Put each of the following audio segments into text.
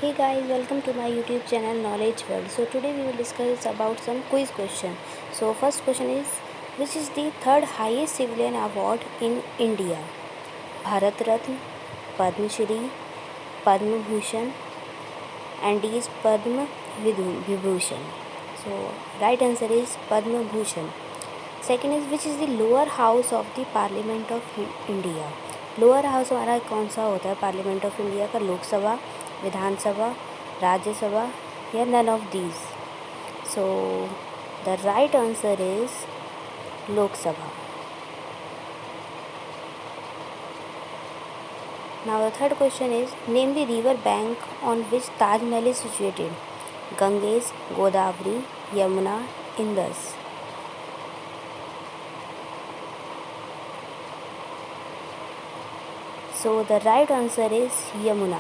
Hey guys, welcome to my YouTube channel Knowledge World. So today we will discuss about some quiz question. So first question is, which is the third highest civilian award in India? Bharat Ratna, Padma Shri, Padma Bhushan, and D is Padma Vibhushan. So right answer is Padma Bhushan. Second is, which is the lower house of the Parliament of India? Lower house हमारा कौन सा होता है parliament of India का? लोकसभा, विधानसभा, राज्यसभा या none of these? So the right answer is Lok Sabha. Now the third question is, name the river bank on which Taj Mahal is situated. Ganges, Godavari, Yamuna, Indus. So the right answer is Yamuna.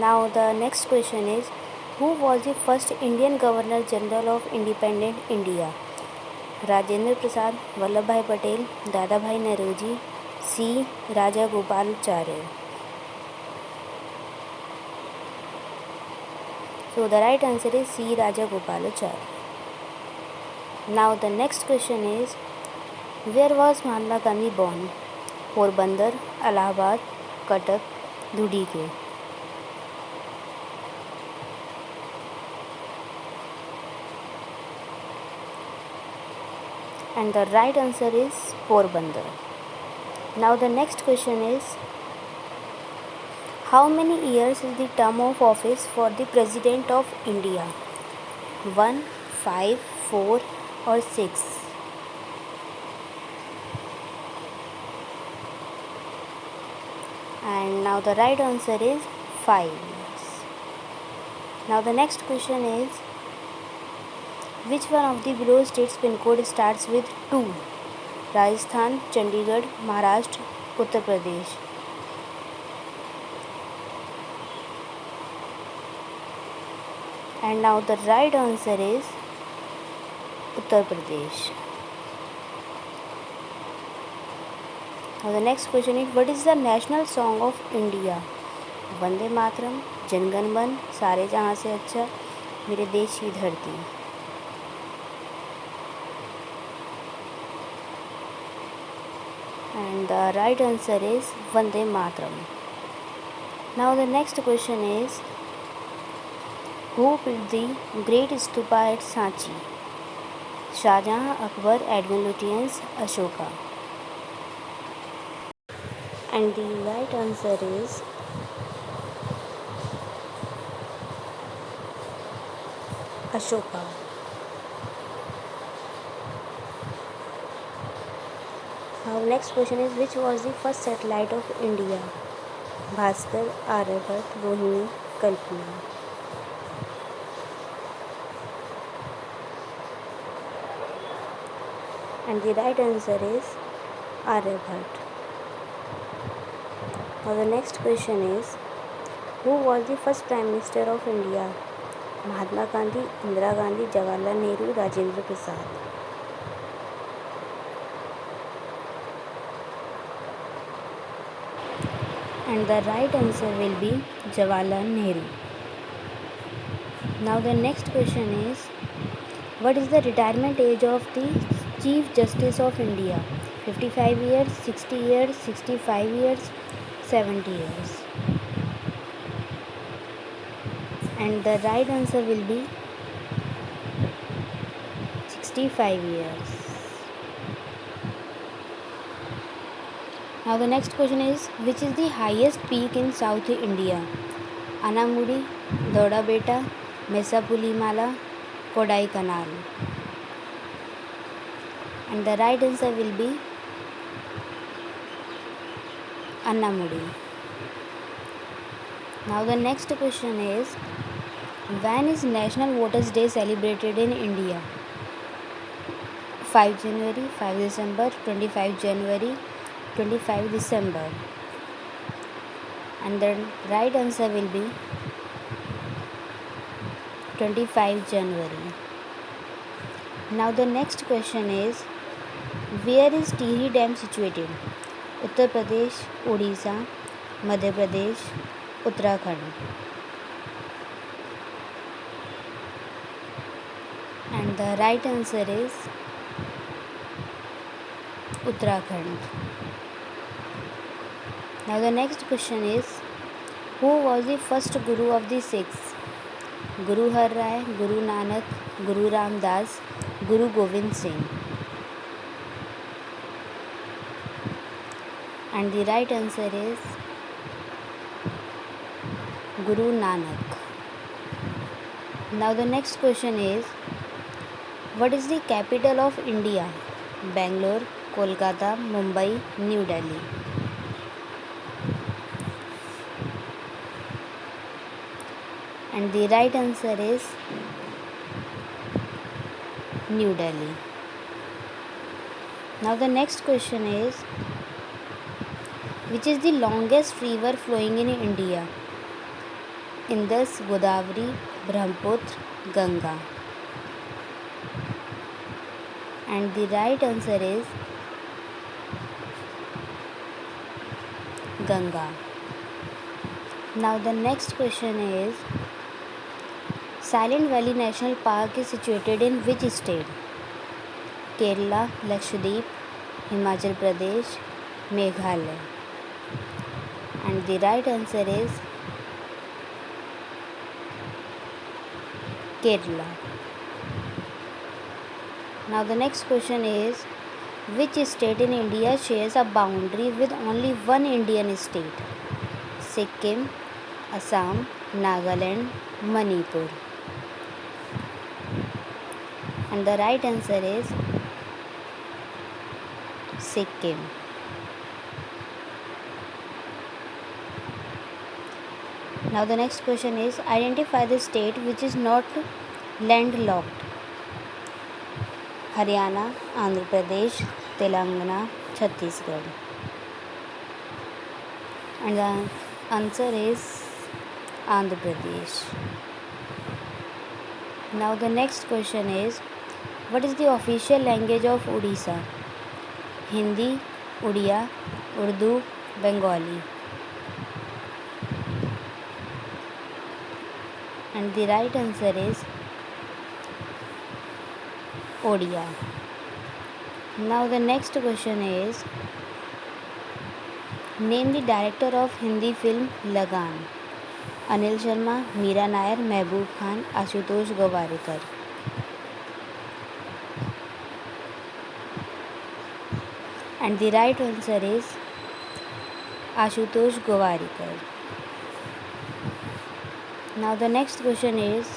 Now the next question is, who was the first Indian Governor General of Independent India? Rajendra Prasad, Vallabhbhai Patel, Dadabhai Naoroji, C. Rajagopalachari. So the right answer is C. Rajagopalachari. Now the next question is, where was Mahatma Gandhi born? Porbandar, Allahabad, Cuttack, Dhudike. And the right answer is Porbandar. Now the next question is, how many years is the term of office for the President of India? 1, 5, 4 or 6? And now the right answer is 5 years. Now the next question is, which one of the below states pin code starts with 2? Rajasthan, Chandigarh, Maharashtra, Uttar Pradesh. And now the right answer is Uttar Pradesh. Now the next question is, what is the national song of India? Vande Mataram, जनगण मन, सारे जहाँ से अच्छा, मेरे देश की धरती. And the right answer is Vande Mataram. Now the next question is, who built the Great Stupa at Sanchi? Shahjahan, Akbar, Edwin Lutyens, Ashoka. And the right answer is Ashoka. Now next question is, which was the first satellite of India? Bhaskar, Aryabhat, Rohini, Kalpana. And the right answer is Aryabhat. Now the next question is, who was the first Prime Minister of India? Mahatma Gandhi, Indira Gandhi, Jawaharlal Nehru, Rajendra Prasad. And the right answer will be Jawaharlal Nehru. Now the next question is, what is the retirement age of the Chief Justice of India? 55 years, 60 years, 65 years, 70 years. And the right answer will be 65 years. Now the next question is, which is the highest peak in South India? Anamudi, Doda Beta, Mesapulimala, Kodai Canal. And the right answer will be Annamudi. Now the next question is, when is National Voters Day celebrated in India? 5 January, 5 December, 25 January, 25 December. And the right answer will be 25 January. Now the next question is, where is Tihri Dam situated? Uttar Pradesh, Odisha, Madhya Pradesh, Uttarakhand. And the right answer is Uttarakhand. Now the next question is, who was the first Guru of the Sikhs? Guru Har Rai, Guru Nanak, Guru Ramdas, Guru Gobind Singh. And the right answer is Guru Nanak. Now the next question is, what is the capital of India? Bangalore, Kolkata, Mumbai, New Delhi. And the right answer is New Delhi. Now the next question is, which is the longest river flowing in India? Indus, Godavari, Brahmaputra, Ganga. And the right answer is Ganga. Now the next question is, Silent Valley National Park is situated in which state? Kerala, Lakshadweep, Himachal Pradesh, Meghalaya. And the right answer is Kerala. Now the next question is, which state in India shares a boundary with only one Indian state? Sikkim, Assam, Nagaland, Manipur. And the right answer is Sikkim. Now the next question is, identify the state which is not landlocked. Haryana, Andhra Pradesh, Telangana, Chhattisgarh. And the answer is Andhra Pradesh. Now the next question is, what is the official language of Odisha? Hindi, Odia, Urdu, Bengali. And the right answer is Odia. Now the next question is, name the director of Hindi film Lagan. Anil Sharma, Meera Nair, Mehboob Khan, Ashutosh Gowariker. And the right answer is Ashutosh Gowariker. Now the next question is,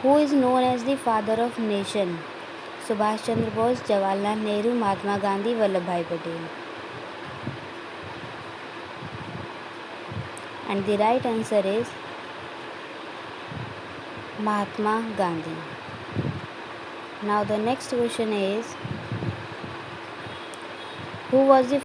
who is known as the father of nation? Subhash Chandra Bose, Jawaharlal Nehru, Mahatma Gandhi, Vallabhbhai Patel. And the right answer is Mahatma Gandhi. Now the next question is, who was the